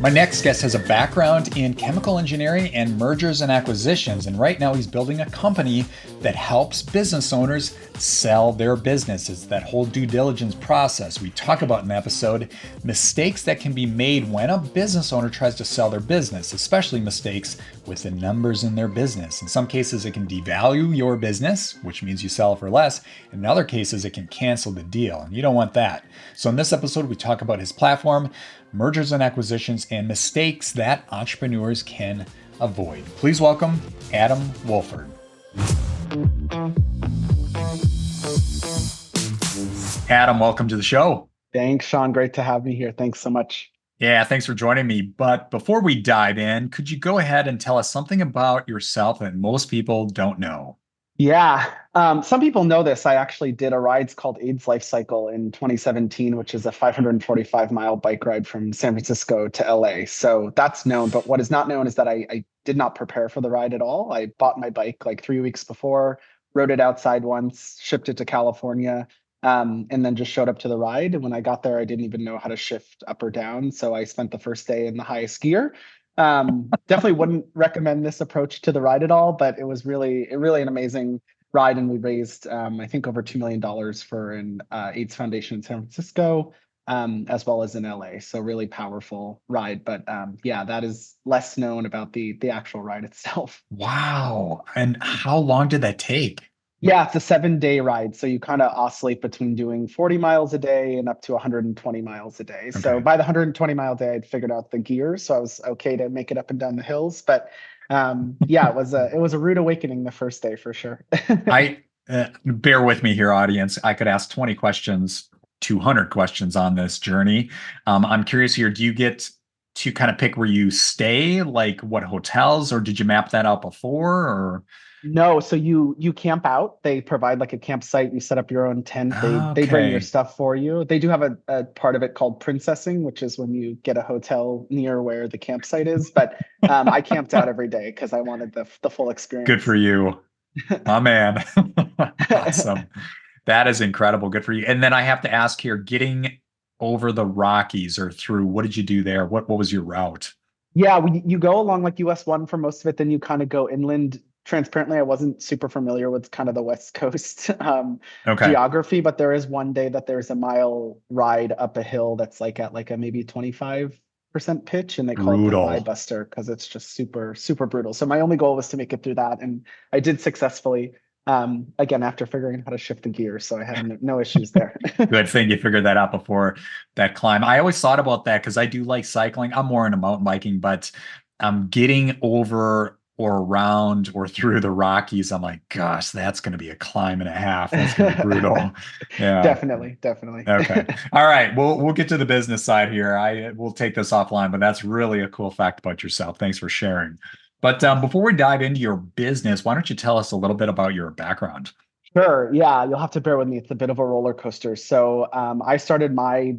My next guest has a background in chemical engineering and mergers and acquisitions, and right now he's building a company that helps business owners sell their businesses. That whole due diligence process we talk about in the episode, mistakes that can be made when a business owner tries to sell their business, especially mistakes with the numbers in their business. In some cases, it can devalue your business, which means you sell for less. In other cases, it can cancel the deal, and you don't want that. So in this episode, we talk about his platform, mergers and acquisitions, and mistakes that entrepreneurs can avoid. Please welcome Adam Wolford. Adam, welcome to the show. Thanks, Sean. Great to have me here. Thanks so much. Yeah, thanks for joining me. But before we dive in, could you go ahead and tell us something about yourself that most people don't know? Yeah, some people know this. I actually did a ride called AIDS Life Cycle in 2017, which is a 545-mile bike ride from San Francisco to LA. So that's known. But what is not known is that I did not prepare for the ride at all. I bought my bike like 3 weeks before, rode it outside once, shipped it to California, and then just showed up to the ride. And when I got there, I didn't even know how to shift up or down. So I spent the first day in the highest gear. Definitely wouldn't recommend this approach to the ride at all, but it was really an amazing ride. And we raised, I think, over $2 million for an AIDS Foundation in San Francisco, as well as in LA. So really powerful ride. But yeah, that is less known about the actual ride itself. Wow. And how long did that take? Yeah, it's a 7-day ride. So you kind of oscillate between doing 40 miles a day and up to 120 miles a day. So Okay. by the 120-mile day, I'd figured out the gear. So I was okay to make it up and down the hills. But yeah, it was a rude awakening the first day for sure. I bear with me here, audience. I could ask 20 questions, 200 questions on this journey. I'm curious here, do you get to kind of pick where you stay, like what hotels, or did you map that out before? Or No, so you camp out. They provide like a campsite. You set up your own tent. They bring your okay, stuff for you. They do have a part of it called princessing, which is when you get a hotel near where the campsite is. But I camped out every day because I wanted the full good for experience. you, my man. Awesome. That is incredible. Good for you. And then I have to ask here, getting over the Rockies or through, what did you do there? What was your route? Yeah, you go along like US 1 for most of it, then you kind of go inland. Transparently, I wasn't super familiar with kind of the West Coast Okay. geography, but there is one day that there's a mile ride up a hill that's like at like a maybe 25% pitch, and they call it the Thigh Brutal. Buster because it's just super brutal. So my only goal was to make it through that, and I did successfully. Again, after figuring out how to shift the gear, so I had no issues there. Good thing you figured that out before that climb. I always thought about that because I do like cycling. I'm more into mountain biking, but getting over or around or through the Rockies, I'm like, gosh, that's going to be a climb and a half. That's going to be brutal. Yeah. Definitely. Okay. All right. We'll get to the business side here. We'll take this offline, but that's really a cool fact about yourself. Thanks for sharing. But before we dive into your business, why don't you tell us a little bit about your background? Sure. Yeah, you'll have to bear with me. It's a bit of a roller coaster. So I started my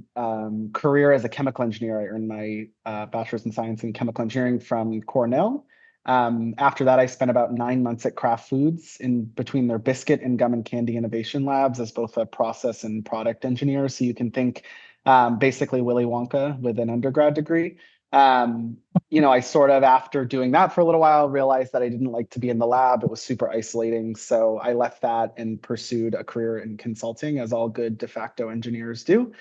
career as a chemical engineer. I earned my bachelor's in science in chemical engineering from Cornell. After that, I spent about 9 months at Kraft Foods in between their biscuit and gum and candy innovation labs as both a process and product engineer. So you can think basically Willy Wonka with an undergrad degree. Um, I sort of, after doing that for a little while, realized that I didn't like to be in the lab. It was super isolating. So I left that and pursued a career in consulting, as all good de facto engineers do.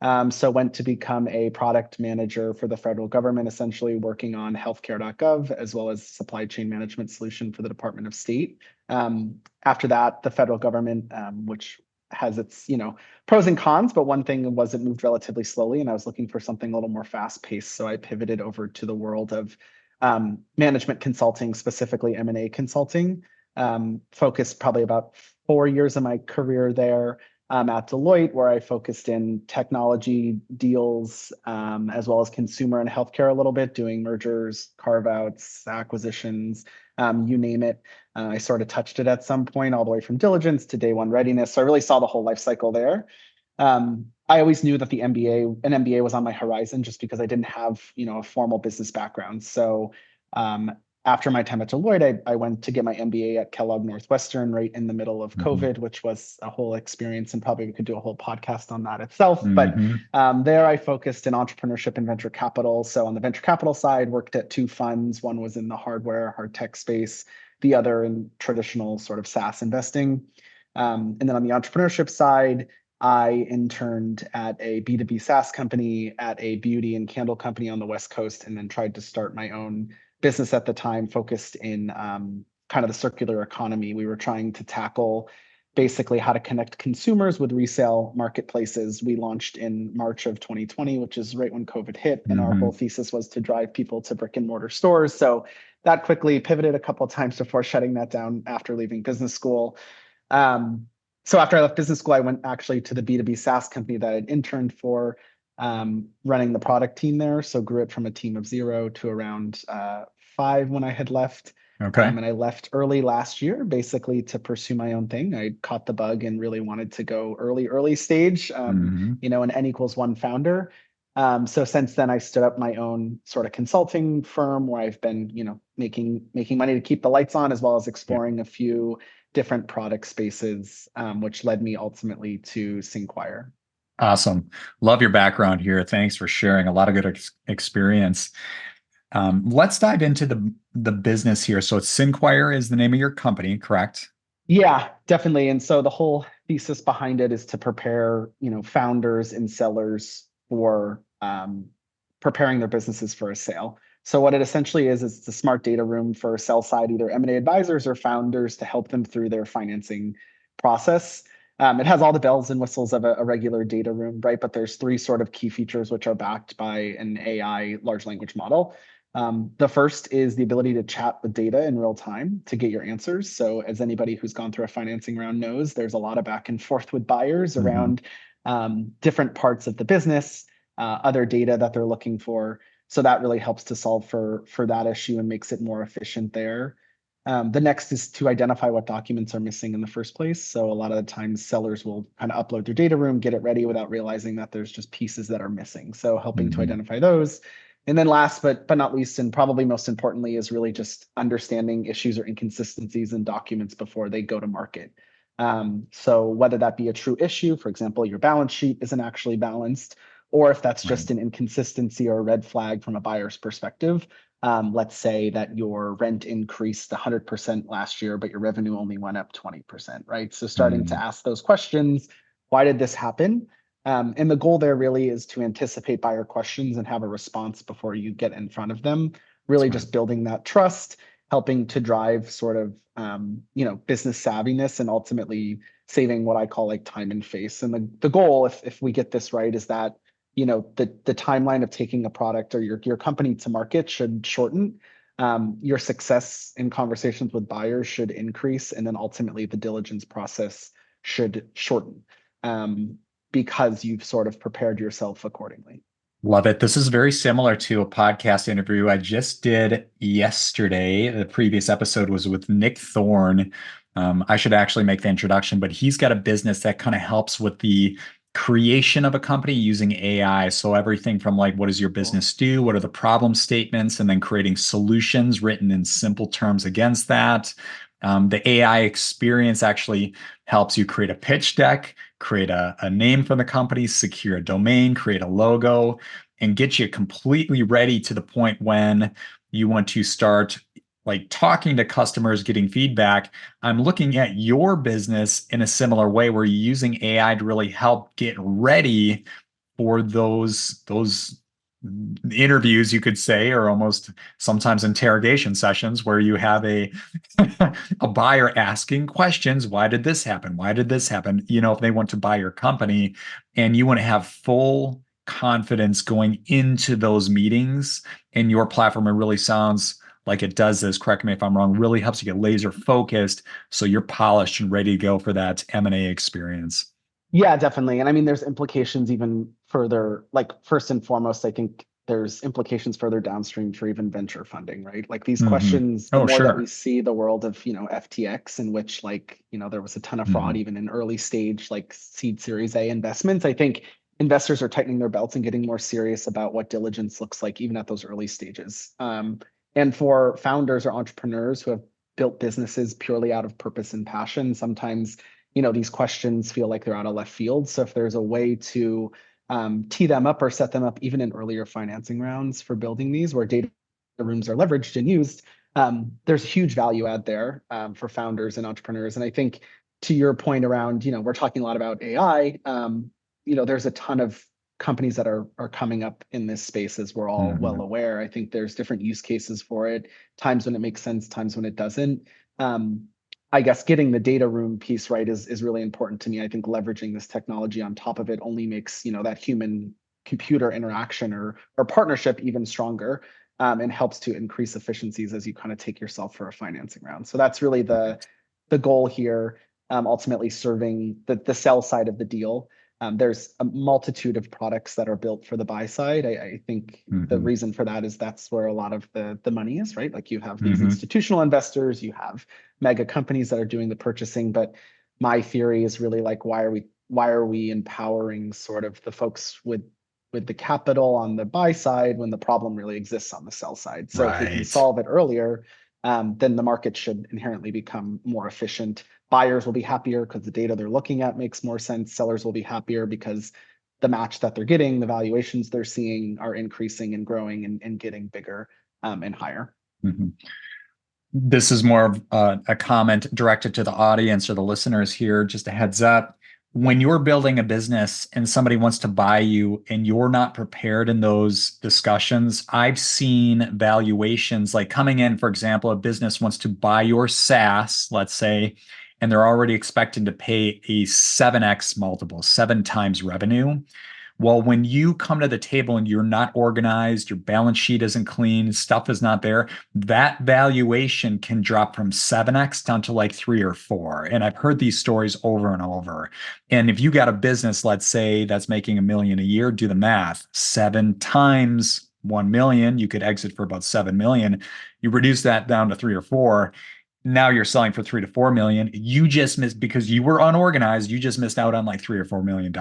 So went to become a product manager for the federal government, essentially working on healthcare.gov, as well as supply chain management solution for the Department of State. After that, the federal government, which has its, pros and cons, but one thing was it moved relatively slowly, and I was looking for something a little more fast paced. So I pivoted over to the world of management consulting, specifically M&A consulting. Focused probably about 4 years of my career there at Deloitte, where I focused in technology deals, as well as consumer and healthcare a little bit, doing mergers, carve outs, acquisitions, you name it. I sort of touched it at some point, all the way from diligence to day one readiness. So I really saw the whole life cycle there. I always knew that an MBA was on my horizon, just because I didn't have, a formal business background. So After my time at Deloitte, I went to get my MBA at Kellogg Northwestern right in the middle of Hmm. COVID, which was a whole experience, and probably we could do a whole podcast on that itself. But Hmm. there I focused in entrepreneurship and venture capital. So on the venture capital side, worked at two funds. One was in the hard tech space, the other in traditional sort of SaaS investing. And then on the entrepreneurship side, I interned at a B2B SaaS company, at a beauty and candle company on the West Coast, and then tried to start my own business at the time focused in kind of the circular economy. We were trying to tackle basically how to connect consumers with resale marketplaces. We launched in March of 2020, which is right when COVID hit. And our whole Hmm. thesis was to drive people to brick and mortar stores. So that quickly pivoted a couple of times before shutting that down after leaving business school. Um, so after I left business school, I went actually to the B2B SaaS company that I'd interned for, running the product team there. So grew it from a team of 0 to around 5 when I had left. Okay. And I left early last year, basically to pursue my own thing. I caught the bug and really wanted to go early stage, Hmm. an N equals 1 founder. So since then, I stood up my own sort of consulting firm where I've been, making money to keep the lights on, as well as Yeah. exploring a few different product spaces, which led me ultimately to Syncquire. Awesome. Love your background here. Thanks for sharing a lot of good experience. Let's dive into the business here. So it's Syncquire is the name of your company, correct? Yeah, definitely. And so the whole thesis behind it is to prepare, founders and sellers for preparing their businesses for a sale. So what it essentially is it's a smart data room for sell side, either M&A advisors or founders, to help them through their financing process. It has all the bells and whistles of a regular data room, right? But there's three sort of key features which are backed by an AI large language model. The first is the ability to chat with data in real time to get your answers. So, as anybody who's gone through a financing round knows, there's a lot of back and forth with buyers Hmm. around different parts of the business, other data that they're looking for. So that really helps to solve for that issue and makes it more efficient there. The next is to identify what documents are missing in the first place. So a lot of the times sellers will kind of upload their data room, get it ready without realizing that there's just pieces that are missing. So helping to Hmm. identify those. And then last but not least, and probably most importantly, is really just understanding issues or inconsistencies in documents before they go to market. So whether that be a true issue, for example, your balance sheet isn't actually balanced, or if that's Right. just an inconsistency or a red flag from a buyer's perspective. Let's say that your rent increased 100% last year, but your revenue only went up 20%, right? So starting to Hmm. ask those questions, why did this happen? And the goal there really is to anticipate buyer questions and have a response before you get in front of them, That's really right. just building that trust, helping to drive sort of, business savviness and ultimately saving what I call like time and face. And the goal, if we get this right, is that the timeline of taking a product or your company to market should shorten. Your success in conversations with buyers should increase, and then ultimately the diligence process should shorten, because you've sort of prepared yourself accordingly. Love it. This is very similar to a podcast interview I just did yesterday. The previous episode was with Nick Thorne. I should actually make the introduction, but he's got a business that kind of helps with the creation of a company using AI. So everything from like, what does your Cool. business do? What are the problem statements? And then creating solutions written in simple terms against that. The AI experience actually helps you create a pitch deck, create a name for the company, secure a domain, create a logo, and get you completely ready to the point when you want to start like talking to customers, getting feedback. I'm looking at your business in a similar way where you're using AI to really help get ready for those interviews, you could say, or almost sometimes interrogation sessions where you have a a buyer asking questions. Why did this happen? Why did this happen? If they want to buy your company, and you want to have full confidence going into those meetings, and your platform, it really sounds like it does this, correct me if I'm wrong, really helps you get laser focused so you're polished and ready to go for that M&A experience. Yeah, definitely. And I mean, there's implications even further, like first and foremost, I think there's implications further downstream for even venture funding, right? Like these Hmm. questions, the Oh, more that we sure. see the world of, FTX, in which like, there was a ton of fraud, Hmm. even in early stage, like seed series A investments. I think investors are tightening their belts and getting more serious about what diligence looks like, even at those early stages. And for founders or entrepreneurs who have built businesses purely out of purpose and passion, sometimes, these questions feel like they're out of left field. So if there's a way to tee them up or set them up even in earlier financing rounds for building these where data rooms are leveraged and used, there's huge value add there for founders and entrepreneurs. And I think to your point around, we're talking a lot about AI, there's a ton of companies that are coming up in this space, as we're all well aware. I think there's different use cases for it, times when it makes sense, times when it doesn't. I guess getting the data room piece right is really important to me. I think leveraging this technology on top of it only makes that human computer interaction or partnership even stronger, and helps to increase efficiencies as you kind of take yourself for a financing round. So that's really the goal here, ultimately serving the sell side of the deal. There's a multitude of products that are built for the buy side. I think the reason for that is that's where a lot of the money is, right? Like you have these institutional investors, you have mega companies that are doing the purchasing. But my theory is really like, why are we empowering sort of the folks with the capital on the buy side when the problem really exists on the sell side? So if we can solve it earlier, then the market should inherently become more efficient. Buyers will be happier because the data they're looking at makes more sense. Sellers will be happier because the match that they're getting, the valuations they're seeing are increasing and growing and getting bigger and higher. This is more of a comment directed to the audience or the listeners here. Just a heads up. When you're building a business and somebody wants to buy you and you're not prepared in those discussions, I've seen valuations like coming in, for example, a business wants to buy your SaaS, let's say, and they're already expecting to pay a 7x multiple, 7 times revenue. Well, when you come to the table and you're not organized, your balance sheet isn't clean, stuff is not there, that valuation can drop from 7x down to like 3 or 4. And I've heard these stories over and over. And if you got a business, let's say that's making $1 million a year, do the math, 7 times 1 million, you could exit for about 7 million. You reduce that down to 3 or 4. Now you're selling for 3 to 4 million. You just missed because you were unorganized. You just missed out on like $3 or $4 million.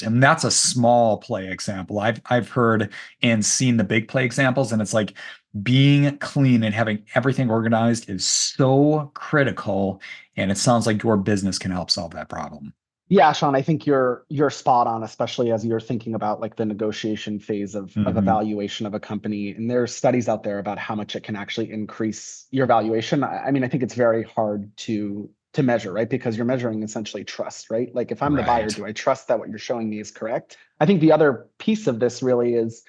And that's a small play example. I've heard and seen the big play examples. And it's like being clean and having everything organized is so critical. And it sounds like your business can help solve that problem. Yeah, Sean, I think you're spot on, especially as you're thinking about like the negotiation phase of evaluation of a company. And there's studies out there about how much it can actually increase your valuation. I mean, I think it's very hard to measure, right? Because you're measuring essentially trust, right? Like if I'm the buyer, do I trust that what you're showing me is correct? I think the other piece of this really is,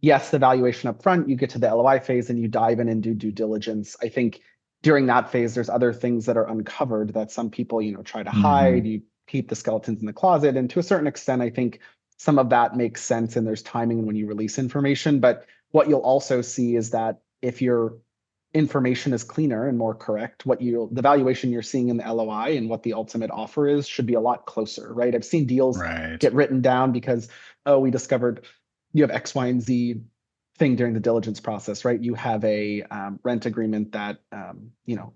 yes, the valuation up front, you get to the LOI phase and you dive in and do due diligence. I think during that phase, there's other things that are uncovered that some people, try to hide. You keep the skeletons in the closet. And to a certain extent, I think some of that makes sense and there's timing when you release information. But what you'll also see is that if your information is cleaner and more correct, the valuation you're seeing in the LOI and what the ultimate offer is should be a lot closer, right? I've seen deals get written down because, we discovered you have X, Y, and Z thing during the diligence process, right? You have a rent agreement that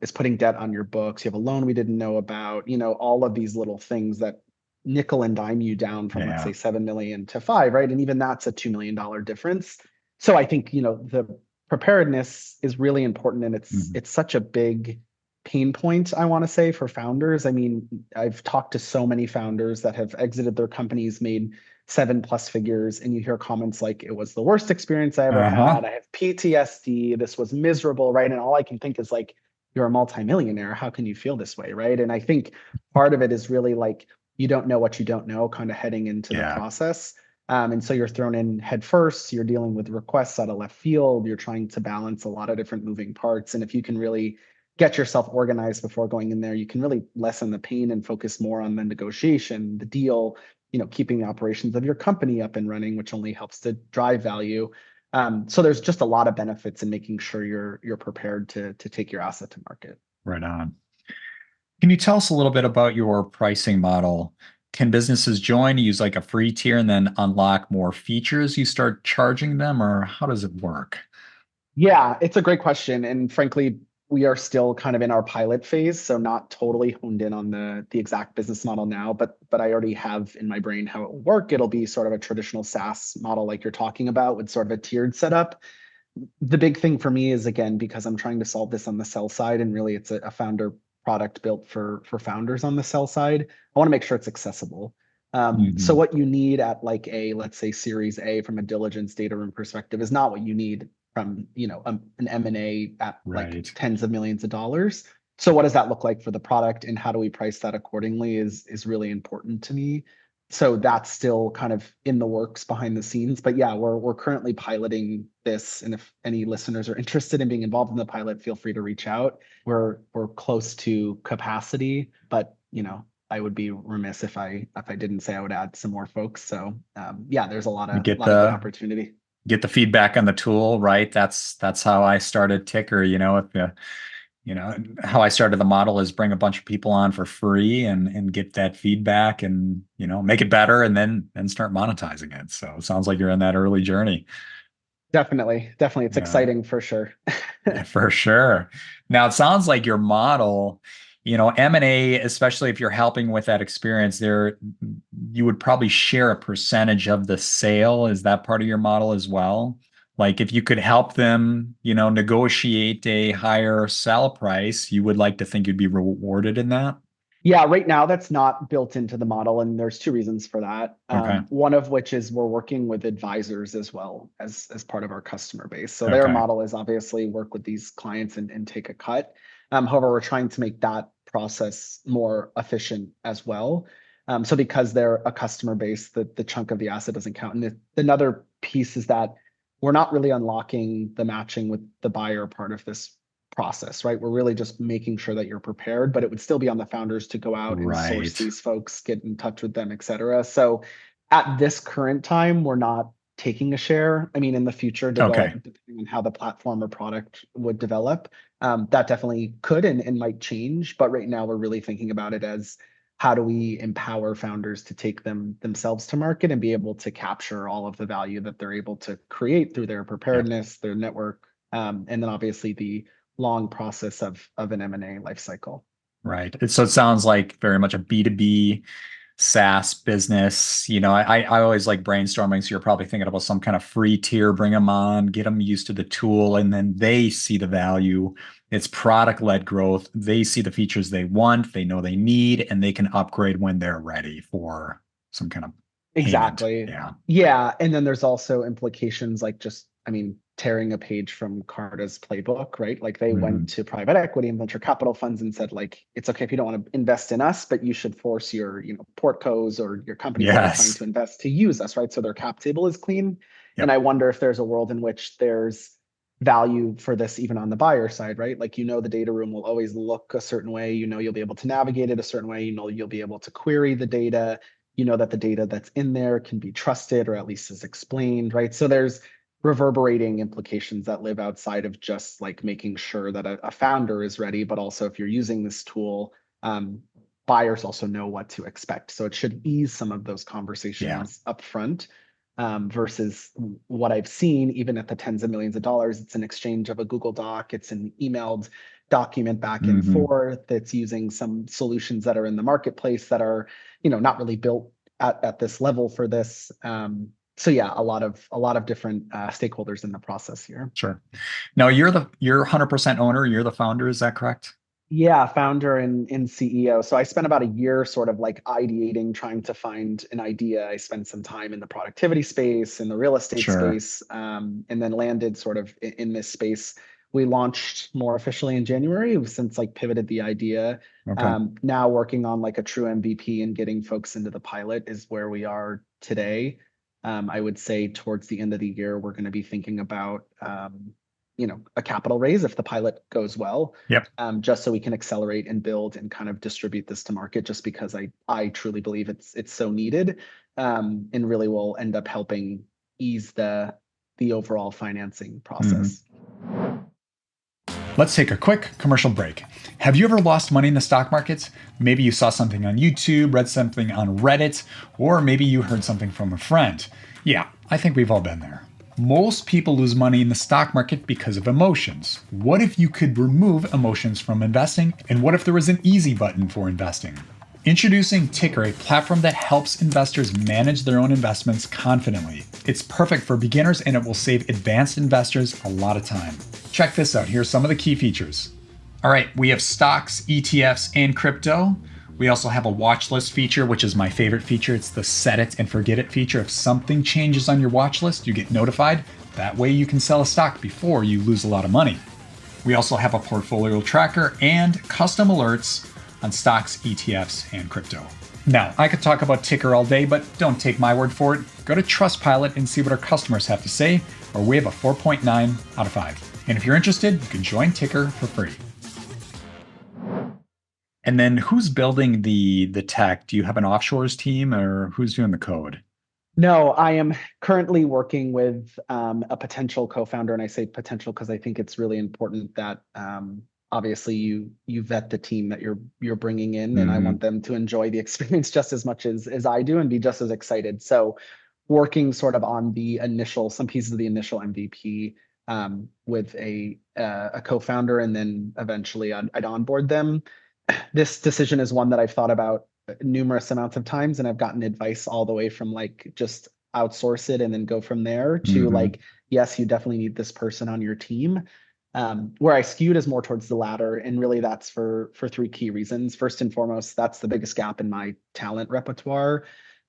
is putting debt on your books. You have a loan we didn't know about. All of these little things that nickel and dime you down from let's say 7 million to 5, right? And even that's a $2 million difference. So I think the preparedness is really important, and it's such a big pain point, I want to say, for founders. I mean, I've talked to so many founders that have exited their companies, made 7+ figures, and you hear comments like, it was the worst experience I ever had. I have PTSD. This was miserable, right? And all I can think is like, you're a multimillionaire. How can you feel this way, right? And I think part of it is really like, you don't know what you don't know, kind of heading into the process. And so you're thrown in head first. You're dealing with requests out of left field. You're trying to balance a lot of different moving parts. And if you can really get yourself organized before going in there, you can really lessen the pain and focus more on the negotiation, the deal, keeping the operations of your company up and running, which only helps to drive value. So there's just a lot of benefits in making sure you're prepared to take your asset to market. Right on. Can you tell us a little bit about your pricing model? Can businesses join, use like a free tier, and then unlock more features you start charging them, or how does it work? Yeah, it's a great question. And frankly, we are still kind of in our pilot phase, so not totally honed in on the exact business model now, but I already have in my brain how it will work. It'll be sort of a traditional SaaS model like you're talking about, with sort of a tiered setup. the big thing for me is, again, because I'm trying to solve this on the sell side, and really it's a founder product built for founders on the sell side. I want to make sure it's accessible. So Hmm. what you need at like a, let's say, Series A from a diligence data room perspective is not what you need from, an M&A at like Right. tens of millions of dollars. So what does that look like for the product, and how do we price that accordingly is really important to me. So that's still kind of in the works behind the scenes. But yeah, we're currently piloting this. And if any listeners are interested in being involved in the pilot, feel free to reach out. We're close to capacity, but I would be remiss if I didn't say I would add some more folks. So yeah, there's a lot You of get good the opportunity. get the feedback on the tool, right? That's how I started Ticker. If how I started the model is bring a bunch of people on for free and get that feedback and make it better and then start monetizing it. So it sounds like you're in that early journey. Definitely, definitely, it's Yeah. exciting for sure. Yeah, for sure. Now it sounds like your model, M&A, especially if you're helping with that experience there, you would probably share a percentage of the sale. Is that part of your model as well? Like if you could help them, negotiate a higher sell price, you would like to think you'd be rewarded in that? Yeah, right now that's not built into the model, and there's two reasons for that. Okay. One of which is we're working with advisors as well as part of our customer base. So their Okay. model is obviously work with these clients and take a cut. However, we're trying to make that process more efficient as well. So because they're a customer base, the chunk of the asset doesn't count. And another piece is that we're not really unlocking the matching with the buyer part of this process, right? We're really just making sure that you're prepared, but it would still be on the founders to go out and source Right. these folks, get in touch with them, et cetera. So at this current time, we're not taking a share. I mean, in the future, Okay. depending on how the platform or product would develop, that definitely could and might change. But right now, we're really thinking about it as how do we empower founders to take themselves to market and be able to capture all of the value that they're able to create through their Yep. preparedness, their network, and then obviously the long process of an M&A life cycle. Right. So it sounds like very much a B2B SaaS business. I always like brainstorming. So you're probably thinking about some kind of free tier, bring them on, get them used to the tool, and then they see the value. It's product led growth. They see the features they want, they know they need, and they can upgrade when they're ready for some kind of payment. Exactly. Yeah. Yeah. And then there's also implications like just, I mean, tearing a page from Carta's playbook, right? Like they went Mhm. to private equity and venture capital funds and said, like, it's okay if you don't want to invest in us, but you should force your, portcos or your companies that are trying Yes. to invest to use us, right? So their cap table is clean. And I Yep. wonder if there's a world in which there's value for this even on the buyer side, right? Like, the data room will always look a certain way, you'll be able to navigate it a certain way, you'll be able to query the data, that the data that's in there can be trusted or at least is explained, right? So there's reverberating implications that live outside of just like making sure that a founder is ready, but also if you're using this tool, buyers also know what to expect. So it should ease some of those Yeah. conversations up front. Versus what I've seen, even at the tens of millions of dollars, it's an exchange of a Google Doc, it's an emailed document back and Hmm. forth. It's using some solutions that are in the marketplace that are, not really built at this level for this. So yeah, a lot of different stakeholders in the process here. Sure. Now you're 100% owner, you're the founder, is that correct? Yeah, founder and CEO. So I spent about a year sort of like ideating, trying to find an idea. I spent some time in the productivity space, in the real estate Sure. space, and then landed sort of in this space. We launched more officially in January. We've since like pivoted the idea. Okay. Now working on like a true MVP and getting folks into the pilot is where we are today. I would say towards the end of the year, we're going to be thinking about a capital raise if the pilot goes well, Yep. just so we can accelerate and build and kind of distribute this to market. Just because I truly believe it's so needed, and really will end up helping ease the overall financing Mhm. process. Let's take a quick commercial break. Have you ever lost money in the stock markets? Maybe you saw something on YouTube, read something on Reddit, or maybe you heard something from a friend. Yeah, I think we've all been there. Most people lose money in the stock market because of emotions. What if you could remove emotions from investing? And what if there was an easy button for investing? Introducing Ticker, a platform that helps investors manage their own investments confidently. It's perfect for beginners and it will save advanced investors a lot of time. Check this out. Here's some of the key features. All right, we have stocks, ETFs, and crypto. We also have a watch list feature, which is my favorite feature. It's the set it and forget it feature. If something changes on your watch list, you get notified. That way you can sell a stock before you lose a lot of money. We also have a portfolio tracker and custom alerts on stocks, ETFs, and crypto. Now, I could talk about Ticker all day, but don't take my word for it. Go to Trustpilot and see what our customers have to say, or we have a 4.9 out of 5. And if you're interested, you can join Ticker for free. And then who's building the tech? Do you have an offshores team or who's doing the code? No, I am currently working with a potential co-founder, and I say potential because I think it's really important that obviously you vet the team that you're bringing in, and I want them to enjoy the experience just as much as I do and be just as excited. So working sort of on some pieces of the initial MVP with a co-founder, and then eventually I'd onboard them. This decision is one that I've thought about numerous amounts of times, and I've gotten advice all the way from like just outsource it and then go from there to like, yes, you definitely need this person on your team. Where I skewed is more towards the latter, and really that's for three key reasons. First and foremost, that's the biggest gap in my talent repertoire.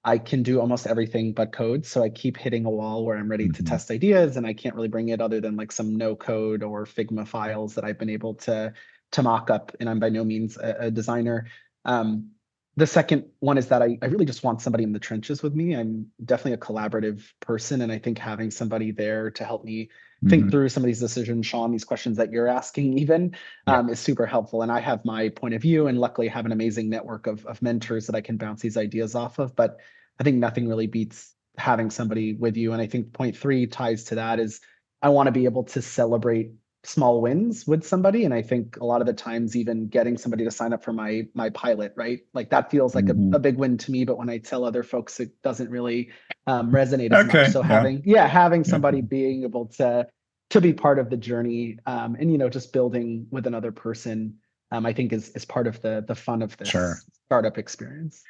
I can do almost everything but code, so I keep hitting a wall where I'm ready to test ideas, and I can't really bring it other than like some no code or Figma files that I've been able to mock up, and I'm by no means a designer. The second one is that I really just want somebody in the trenches with me. I'm definitely a collaborative person, and I think having somebody there to help me think through some of these decisions, Sean, these questions that you're asking even, is super helpful. And I have my point of view, and luckily have an amazing network of mentors that I can bounce these ideas off of. But I think nothing really beats having somebody with you. And I think point three ties to that is I want to be able to celebrate small wins with somebody. And I think a lot of the times even getting somebody to sign up for my pilot, right? Like that feels like a big win to me, but when I tell other folks, it doesn't really resonate as much. So having somebody being able to be part of the journey, and just building with another person, I think is part of the fun of this startup experience.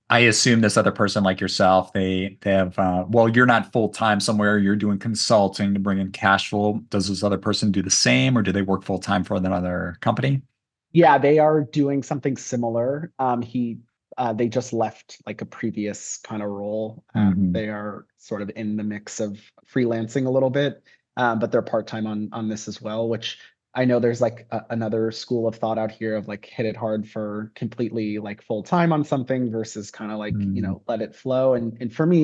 I assume this other person, like yourself, they have, well, you're not full-time somewhere, you're doing consulting to bring in cash flow. Does this other person do the same, or do they work full-time for another company? Yeah, they are doing something similar. They just left like a previous kind of role. They are sort of in the mix of freelancing a little bit, but they're part-time on this as well, which I know there's like another school of thought out here of like hit it hard for completely like full-time on something versus kind of like, let it flow. And for me,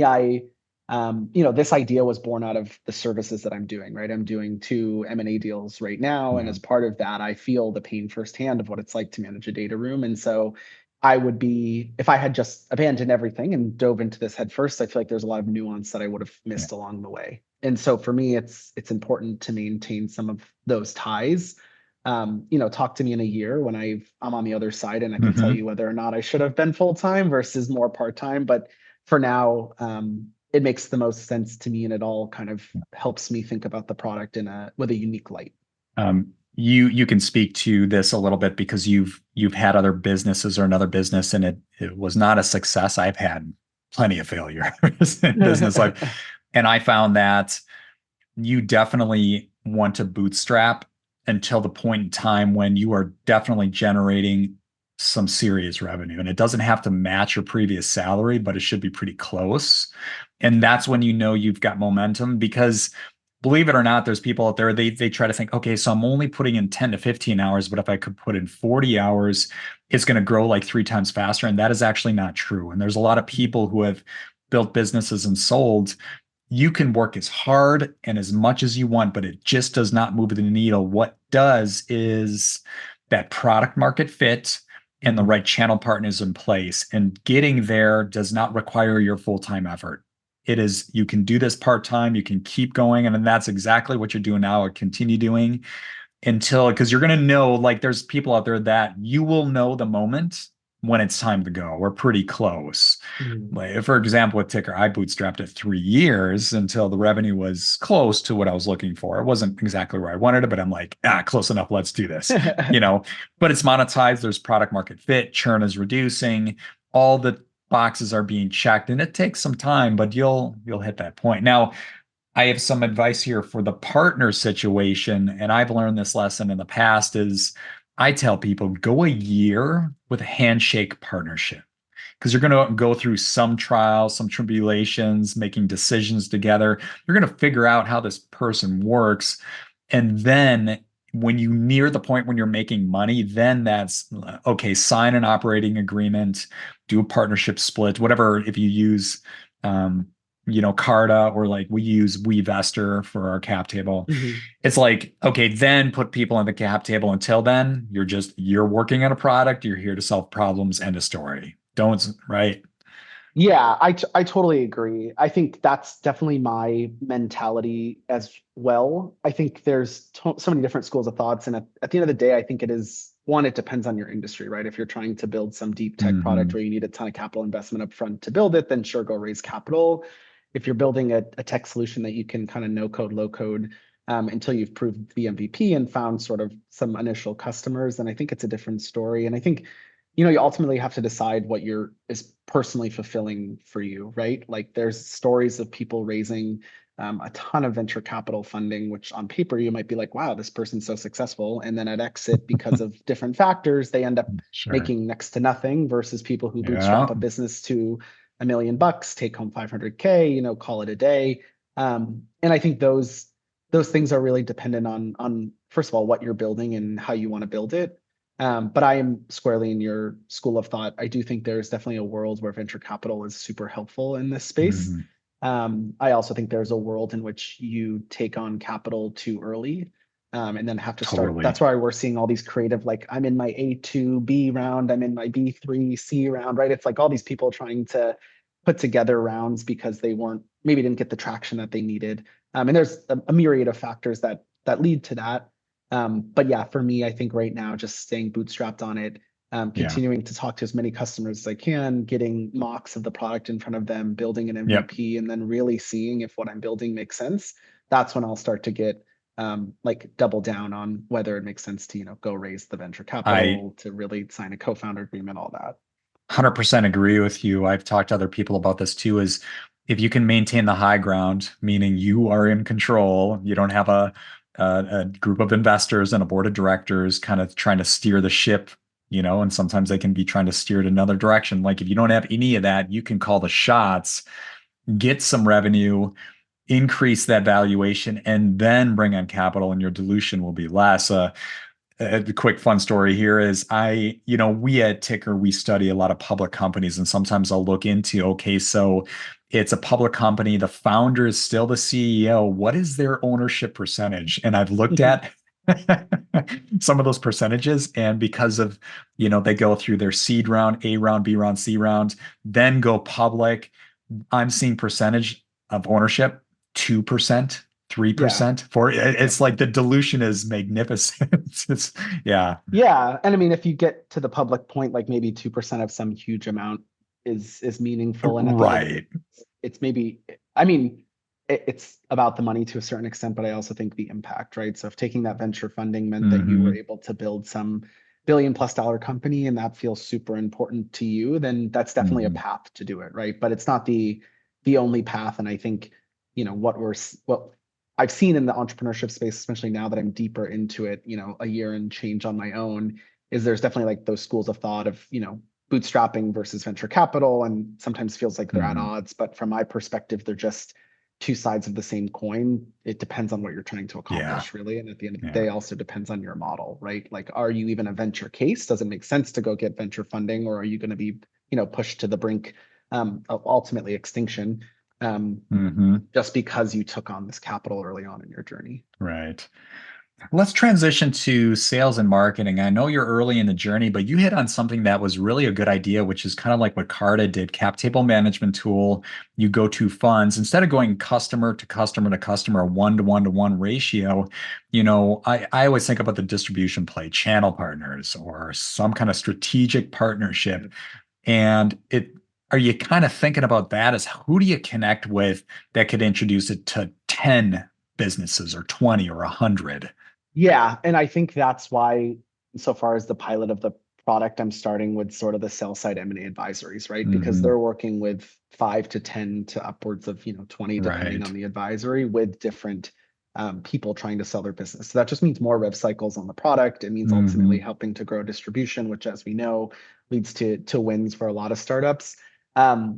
this idea was born out of the services that I'm doing, right? I'm doing 2 M&A deals right now. And as part of that, I feel the pain firsthand of what it's like to manage a data room. And so I would be, if I had just abandoned everything and dove into this head first, I feel like there's a lot of nuance that I would have missed along the way. And so for me, it's important to maintain some of those ties. Talk to me in a year when I'm on the other side, and I can tell you whether or not I should have been full-time versus more part-time. But for now, it makes the most sense to me, and it all kind of helps me think about the product with a unique light. You can speak to this a little bit because you've had other businesses or another business, and it was not a success. I've had plenty of failure in business life. And I found that you definitely want to bootstrap until the point in time when you are definitely generating some serious revenue. And it doesn't have to match your previous salary, but it should be pretty close. And that's when you've got momentum, because believe it or not, there's people out there, they try to think, okay, so I'm only putting in 10 to 15 hours, but if I could put in 40 hours, it's going to grow like 3 times faster. And that is actually not true. And there's a lot of people who have built businesses and sold. You can work as hard and as much as you want, but it just does not move the needle. What does is that product market fit and the right channel partners in place. And getting there does not require your full-time effort. It is, you can do this part-time, you can keep going. And then that's exactly what you're doing now, or continue doing because you're going to know, like there's people out there that you will know the moment when it's time to go. We're pretty close. Like, for example, with Ticker, I bootstrapped it 3 years until the revenue was close to what I was looking for. It wasn't exactly where I wanted it, but I'm like, close enough. Let's do this, but it's monetized. There's product market fit. Churn is reducing. all the boxes are being checked, and it takes some time, but you'll hit that point. Now, I have some advice here for the partner situation, and I've learned this lesson in the past is I tell people go a year with a handshake partnership because you're going to go through some trials, some tribulations, making decisions together. You're going to figure out how this person works. And then when you near the point when you're making money, then that's okay, sign an operating agreement, do a partnership split, whatever, if you use Carta, or like we use WeVestor for our cap table. Mhm. It's like, okay, then put people on the cap table. Until then, you're working on a product, you're here to solve problems, end of story. Don't, right? Yeah, I totally agree. I think that's definitely my mentality as well. I think there's so many different schools of thoughts, and at the end of the day, I think it is one, it depends on your industry, right? If you're trying to build some deep tech product Mm-hmm. where you need a ton of capital investment up front to build it, then sure, go raise capital. If you're building a tech solution that you can kind of no code, low code until you've proved the MVP and found sort of some initial customers, then I think it's a different story. And I think you ultimately have to decide what is personally fulfilling for you, right? Like there's stories of people raising a ton of venture capital funding, which on paper you might be like, wow, this person's so successful. And then at exit, because of different factors, they end up Sure. making next to nothing versus people who bootstrap Yeah. a business to $1 million, take home 500K, call it a day. And I think those things are really dependent on first of all, what you're building and how you want to build it. But I am squarely in your school of thought. I do think there's definitely a world where venture capital is super helpful in this space. Mhm. I also think there's a world in which you take on capital too early, and then have to start. Totally. That's why we're seeing all these creative, like I'm in my A2B round, I'm in my B3C round, right? It's like all these people trying to put together rounds because they maybe didn't get the traction that they needed. And there's a myriad of factors that lead to that. But yeah, for me, I think right now, just staying bootstrapped on it, Yeah. continuing to talk to as many customers as I can, getting mocks of the product in front of them, building an Yep. MVP, and then really seeing if what I'm building makes sense. That's when I'll start to get like double down on whether it makes sense to, go raise the venture I capital, to really sign a co-founder agreement, all that. 100% agree with you. I've talked to other people about this too, is if you can maintain the high ground, meaning you are in control, you don't have a group of investors and a board of directors kind of trying to steer the ship, and sometimes they can be trying to steer it another direction. Like if you don't have any of that, you can call the shots, get some revenue, increase that valuation, and then bring on capital, and your dilution will be less. A quick fun story here is we at Ticker, we study a lot of public companies, and sometimes I'll look into, okay, so it's a public company. The founder is still the CEO. What is their ownership percentage? And I've looked at some of those percentages, and because of, they go through their seed round, A round, B round, C round, then go public. I'm seeing percentage of ownership 2%, Yeah. 3%. It's like the dilution is magnificent. It's, yeah. Yeah, and I mean, if you get to the public point, like maybe 2% of some huge amount is meaningful, and at the end of the day, Right. it's maybe, I mean, it's about the money to a certain extent, but I also think the impact, right? So if taking that venture funding meant that you were Hmm. able to build some $1 billion+ company, and that feels super important to you, then that's definitely a Hmm. path to do it, right? But it's not the only path, and I think what I've seen in the entrepreneurship space, especially now that I'm deeper into it, a year and change on my own, is there's definitely like those schools of thought of, bootstrapping versus venture capital, and sometimes feels like they're at Hmm. odds. But from my perspective, they're just two sides of the same coin. It depends on what you're trying to Yeah. accomplish, really. And at the end of the Yeah. day, also depends on your model, right? Like, are you even a venture case? Does it make sense to go get venture funding, or are you going to be, pushed to the brink of ultimately extinction? Hmm. Just because you took on this capital early on in your journey. Right. Let's transition to sales and marketing. I know you're early in the journey, but you hit on something that was really a good idea, which is kind of like what Carta did, cap table management tool. You go to funds instead of going customer to customer to customer, 1 to 1 to 1 ratio. I always think about the distribution play, channel partners, or some kind of strategic partnership. And are you kind of thinking about that as who do you connect with that could introduce it to 10 businesses or 20 or 100? Yeah, and I think that's why, so far as the pilot of the product, I'm starting with sort of the sell side M&A advisories, right? Because Hmm. they're working with 5 to 10 to upwards of 20, depending on Right. the advisory, with different people trying to sell their business. So that just means more rev cycles on the product. It means ultimately Hmm. helping to grow distribution, which, as we know, leads to wins for a lot of startups.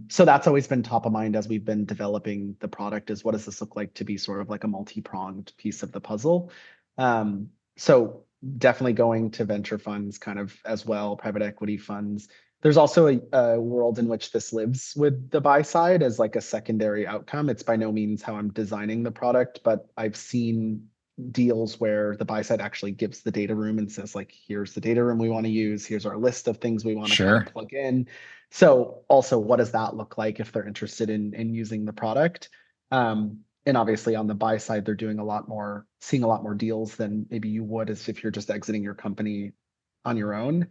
So that's always been top of mind as we've been developing the product, is what does this look like to be sort of like a multi-pronged piece of the puzzle. So definitely going to venture funds kind of as well, private equity funds. There's also a world in which this lives with the buy side as like a secondary outcome. It's by no means how I'm designing the product, but I've seen deals where the buy side actually gives the data room and says, like, here's the data room we want to use, here's our list of things we want to kind of Sure. plug in. So also, what does that look like if they're interested in using the product? And obviously on the buy side, they're doing a lot more, seeing a lot more deals than maybe you would as if you're just exiting your company on your own.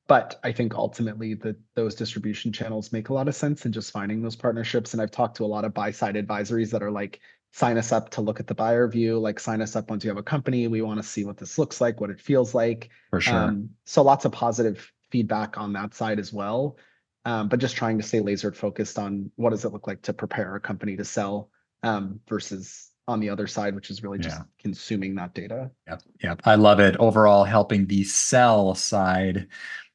But I think ultimately that those distribution channels make a lot of sense in just finding those partnerships. And I've talked to a lot of buy side advisories that are like, sign us up to look at the buyer view, like sign us up once you have a company. We want to see what this looks like, what it feels like. For sure. So lots of positive feedback on that side as well. But just trying to stay laser focused on what does it look like to prepare a company to sell, versus on the other side, which is really just Yeah. consuming that data. Yep. Yep. I love it. Overall, helping the sell side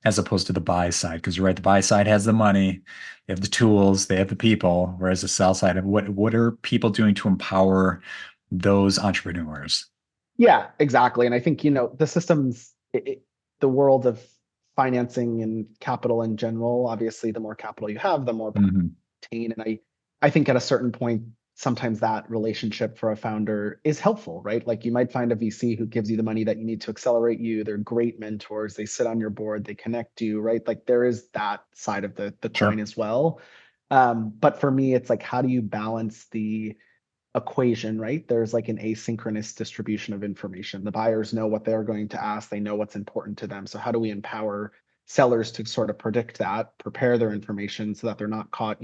as opposed to the buy side. Because you're right, the buy side has the money, they have the tools, they have the people, whereas the sell side, what are people doing to empower those entrepreneurs? Yeah, exactly. And I think, the systems, the world of financing and capital in general, obviously, the more capital you have, the more Hmm. pain. And I think at a certain point, sometimes that relationship for a founder is helpful, right? Like you might find a VC who gives you the money that you need to accelerate you. They're great mentors. They sit on your board, they connect you, right? Like there is that side of the coin Sure. as well. But for me, it's like, how do you balance the equation, right? There's like an asynchronous distribution of information. The buyers know what they're going to ask, they know what's important to them. So, how do we empower sellers to sort of predict that, prepare their information so that they're not caught,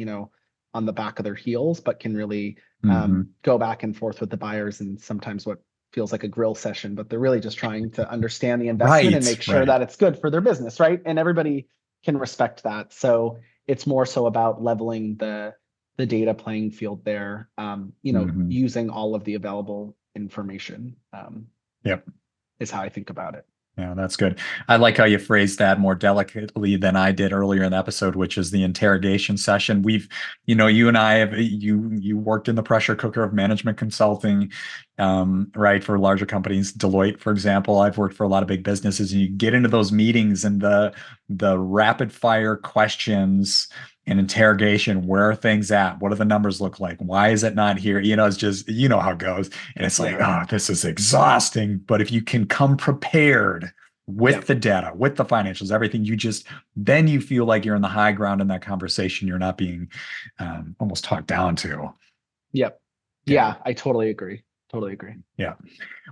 on the back of their heels, but can really Hmm. go back and forth with the buyers, and sometimes what feels like a grill session, but they're really just trying to understand the investment and Right. make sure Right. that it's good for their business, right? And everybody can respect that. So it's more so about leveling the data playing field there, Hmm. using all of the available information, Yep. is how I think about it. Yeah, that's good. I like how you phrased that more delicately than I did earlier in the episode, which is the interrogation session. You and I have you worked in the pressure cooker of management consulting, right, for larger companies, Deloitte, for example. I've worked for a lot of big businesses, and you get into those meetings and the rapid fire questions and interrogation. Where are things at? What do the numbers look like? Why is it not here? It's just, how it goes. And it's like, Yeah. oh, this is exhausting. But if you can come prepared with Yep. the data, with the financials, everything, then you feel like you're in the high ground in that conversation. You're not being almost talked down to. Yep. Yeah. Yeah, I totally agree. Totally agree. Yeah.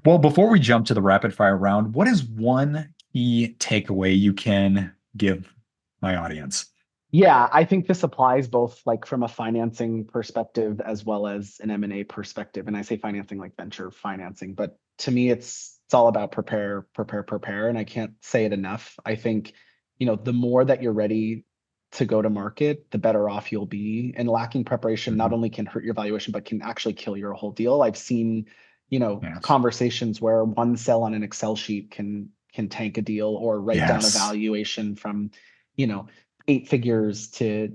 Well, before we jump to the rapid fire round, what is one key takeaway you can give my audience? Yeah, I think this applies both like from a financing perspective as well as an M&A perspective. And I say financing like venture financing, but to me it's all about prepare, prepare, prepare. And I can't say it enough. I think, the more that you're ready to go to market, the better off you'll be. And lacking preparation not Mhm. only can hurt your valuation, but can actually kill your whole deal. I've seen, Yes. conversations where one cell on an Excel sheet can tank a deal, or write down a Yes. valuation from, you know, 8 figures to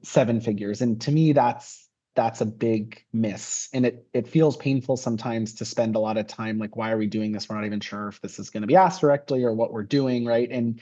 7 figures. And to me, that's a big miss. And it feels painful sometimes to spend a lot of time like, why are we doing this? We're not even sure if this is going to be asked directly or what we're doing, right? And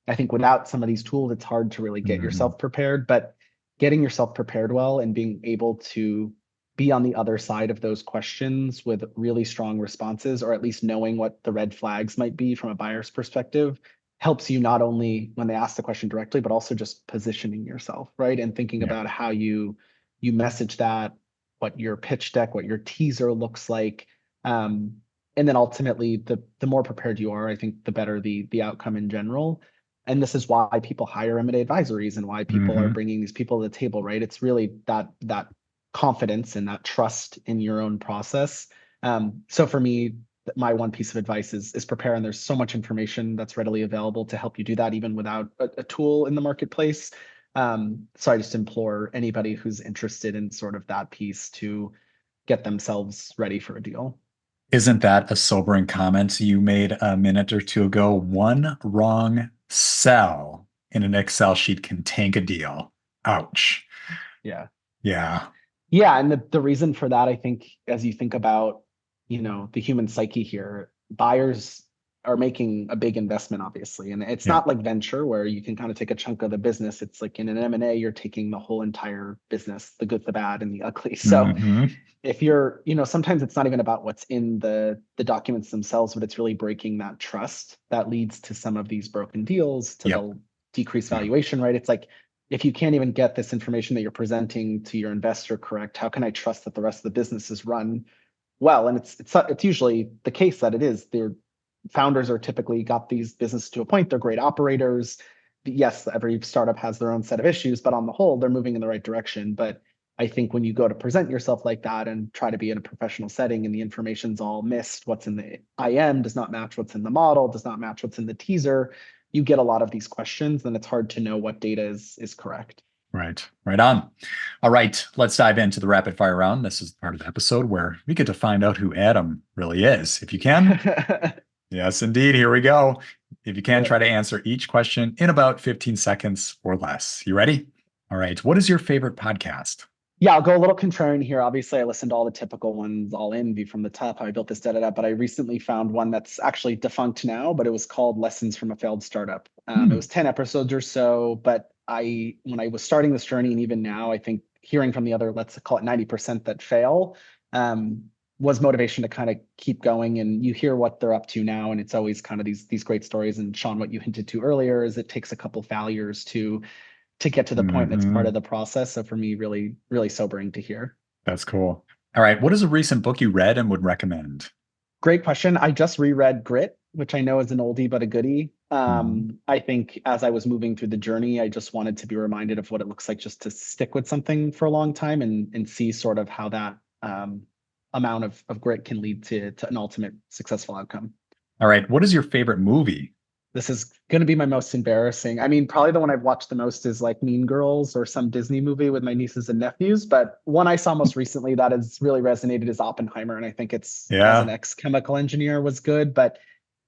I think without some of these tools, it's hard to really get Mhm. yourself prepared. But getting yourself prepared well and being able to be on the other side of those questions with really strong responses, or at least knowing what the red flags might be from a buyer's perspective, helps you not only when they ask the question directly, but also just positioning yourself, right? And thinking Yeah. about how you message that, what your pitch deck, what your teaser looks like. Um, and then ultimately the more prepared you are, I think the better the outcome in general. And this is why people hire M&A advisories and why people are Hmm. bringing these people to the table, right? It's really that confidence and that trust in your own process. So for me, my one piece of advice is prepare. And there's so much information that's readily available to help you do that, even without a tool in the marketplace. So I just implore anybody who's interested in sort of that piece to get themselves ready for a deal. Isn't that a sobering comment you made a minute or two ago? One wrong cell in an Excel sheet can tank a deal. Ouch. Yeah. Yeah. Yeah, and the reason for that, I think, as you think about, the human psyche here, buyers are making a big investment, obviously, and it's Yeah. not like venture where you can kind of take a chunk of the business. It's like in an M&A, you're taking the whole entire business, the good, the bad, and the ugly. So Hmm. if you're, sometimes it's not even about what's in the documents themselves, but it's really breaking that trust that leads to some of these broken deals, to Yep. the decreased Yep. valuation, right? It's like, if you can't even get this information that you're presenting to your investor correct, how can I trust that the rest of the business is run well? And it's usually the case that it is. Their founders are typically got these businesses to a point. They're great operators. Yes, every startup has their own set of issues, but on the whole, they're moving in the right direction. But I think when you go to present yourself like that and try to be in a professional setting and the information's all missed, what's in the IM does not match what's in the model, does not match what's in the teaser, you get a lot of these questions, then it's hard to know what data is correct. Right. Right on. All right. Let's dive into the rapid fire round. This is part of the episode where we get to find out who Adam really is. If you can, yes, indeed. Here we go. If you can, Yeah. try to answer each question in about 15 seconds or less. You ready? All right. What is your favorite podcast? Yeah, I'll go a little contrarian here. Obviously, I listened to all the typical ones, all in, View from the Top, How I Built This, but I recently found one that's actually defunct now, but it was called Lessons from a Failed Startup. It was 10 episodes or so, but when I was starting this journey, and even now, I think hearing from the other, let's call it 90% that fail, was motivation to kind of keep going. And you hear what they're up to now, and it's always kind of these great stories. And Sean, what you hinted to earlier is it takes a couple failures to get to the point that's part Mhm. of the process. So for me, really, really sobering to hear. That's cool. All right. What is a recent book you read and would recommend? Great question. I just reread Grit, which I know is an oldie but a goodie. Mhm. I think as I was moving through the journey, I just wanted to be reminded of what it looks like just to stick with something for a long time and see sort of how that amount of grit can lead to an ultimate successful outcome. All right. What is your favorite movie? This is going to be my most embarrassing. I mean, probably the one I've watched the most is like Mean Girls or some Disney movie with my nieces and nephews. But one I saw most recently that has really resonated is Oppenheimer. And I think it's, as an Yeah, ex-chemical engineer, was good. But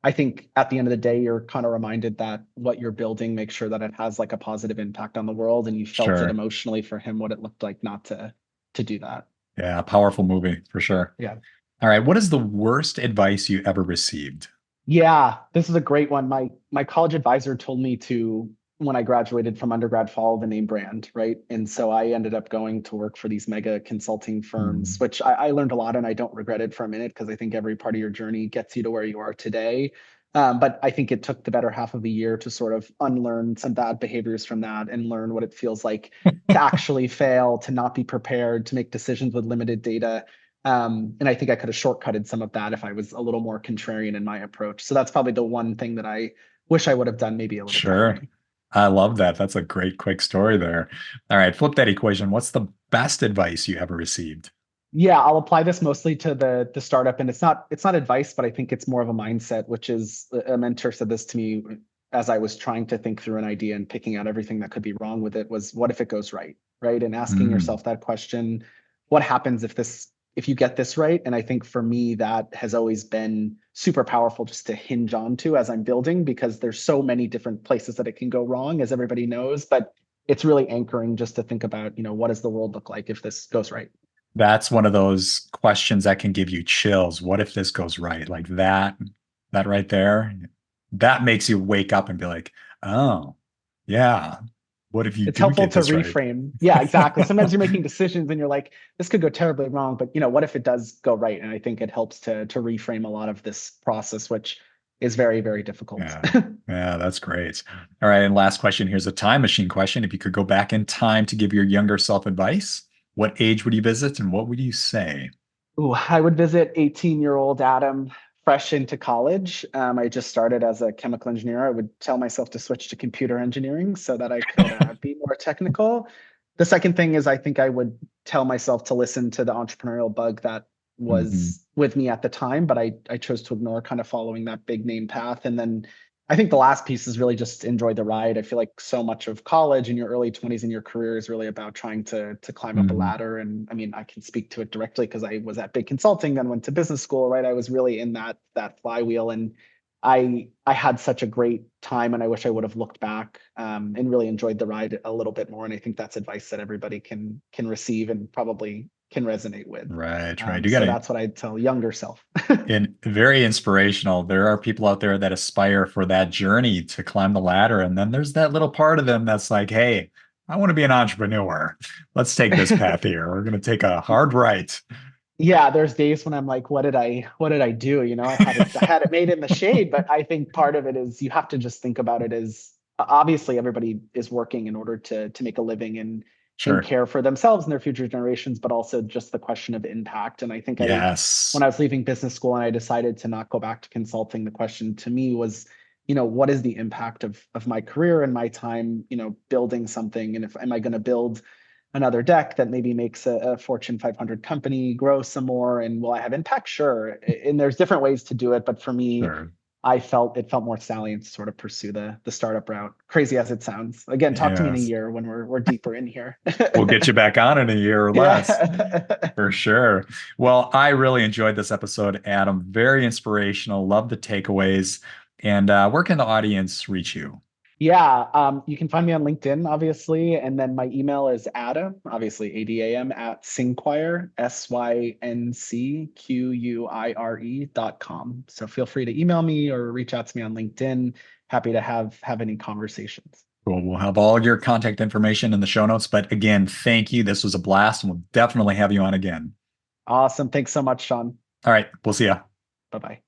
I think at the end of the day, you're kind of reminded that what you're building, make sure that it has like a positive impact on the world. And you felt it sure. emotionally for him, what it looked like not to do that. Yeah, powerful movie for sure. Yeah. All right. What is the worst advice you ever received? Yeah, this is a great one. My college advisor told me to, when I graduated from undergrad, follow the name brand, right? And so I ended up going to work for these mega consulting firms, Hmm. which I learned a lot, and I don't regret it for a minute because I think every part of your journey gets you to where you are today. But I think it took the better half of a year to sort of unlearn some bad behaviors from that and learn what it feels like to actually fail, to not be prepared, to make decisions with limited data. And I think I could have shortcutted some of that if I was a little more contrarian in my approach. So that's probably the one thing that I wish I would have done maybe a little Sure. differently. I love that. That's a great quick story there. All right. Flip that equation. What's the best advice you ever received? Yeah, I'll apply this mostly to the startup, and it's not advice, but I think it's more of a mindset, which is a mentor said this to me as I was trying to think through an idea and picking out everything that could be wrong with it was what if it goes right, right? And asking Mm, yourself that question, what happens if you get this right? And I think for me that has always been super powerful just to hinge on to as I'm building because there's so many different places that it can go wrong, as everybody knows, but it's really anchoring just to think about, what does the world look like if this goes right? that's one of those questions that can give you chills. What if this goes right? Like that right there, that makes you wake up and be like, oh, yeah. What if you It's do helpful get to this right? reframe. Yeah, exactly. Sometimes you're making decisions and you're like, this could go terribly wrong, but what if it does go right? And I think it helps to reframe a lot of this process, which is very, very difficult. Yeah. Yeah, that's great. All right. And last question. Here's a time machine question. If you could go back in time to give your younger self advice, what age would you visit and what would you say? Ooh, I would visit 18-year-old Adam fresh into college. I just started as a chemical engineer. I would tell myself to switch to computer engineering so that I could be more technical. The second thing is I think I would tell myself to listen to the entrepreneurial bug that Hmm. was with me at the time, but I chose to ignore kind of following that big name path. And then I think the last piece is really just enjoy the ride. I feel like so much of college and your early 20s in your career is really about trying to climb up a Mhm. ladder. And I mean, I can speak to it directly because I was at big consulting, then went to business school, right? I was really in that flywheel, and I had such a great time, and I wish I would have looked back and really enjoyed the ride a little bit more. And I think that's advice that everybody can receive and probably can resonate with. Right, right. You got So to that's what I'd tell younger self. and very inspirational. There are people out there that aspire for that journey to climb the ladder. And then there's that little part of them that's like, hey, I want to be an entrepreneur. Let's take this path here. We're going to take a hard right. Yeah, there's days when I'm like, what did I do? I had it made in the shade, but I think part of it is you have to just think about it as obviously everybody is working in order to make a living and Sure. care for themselves and their future generations, but also just the question of impact. And I think when Yes. I was leaving business school and I decided to not go back to consulting, the question to me was, what is the impact of my career and my time, building something? And if am I going to build another deck that maybe makes a Fortune 500 company grow some more, and will I have impact? Sure. And there's different ways to do it, but for me, Sure. it felt more salient to sort of pursue the startup route. Crazy as it sounds. Again, talk to me in a Yes. year when we're deeper in here. We'll get you back on in a year or less. Yeah. For sure. Well, I really enjoyed this episode, Adam. Very inspirational. Love the takeaways. And where can the audience reach you? Yeah, you can find me on LinkedIn, obviously, and then my email is Adam, obviously ADAM at Syncquire, SYNCQUIRE.com. So feel free to email me or reach out to me on LinkedIn. Happy to have any conversations. Cool. We'll have all your contact information in the show notes. But again, thank you. This was a blast, and we'll definitely have you on again. Awesome. Thanks so much, Sean. All right. We'll see you. Bye bye.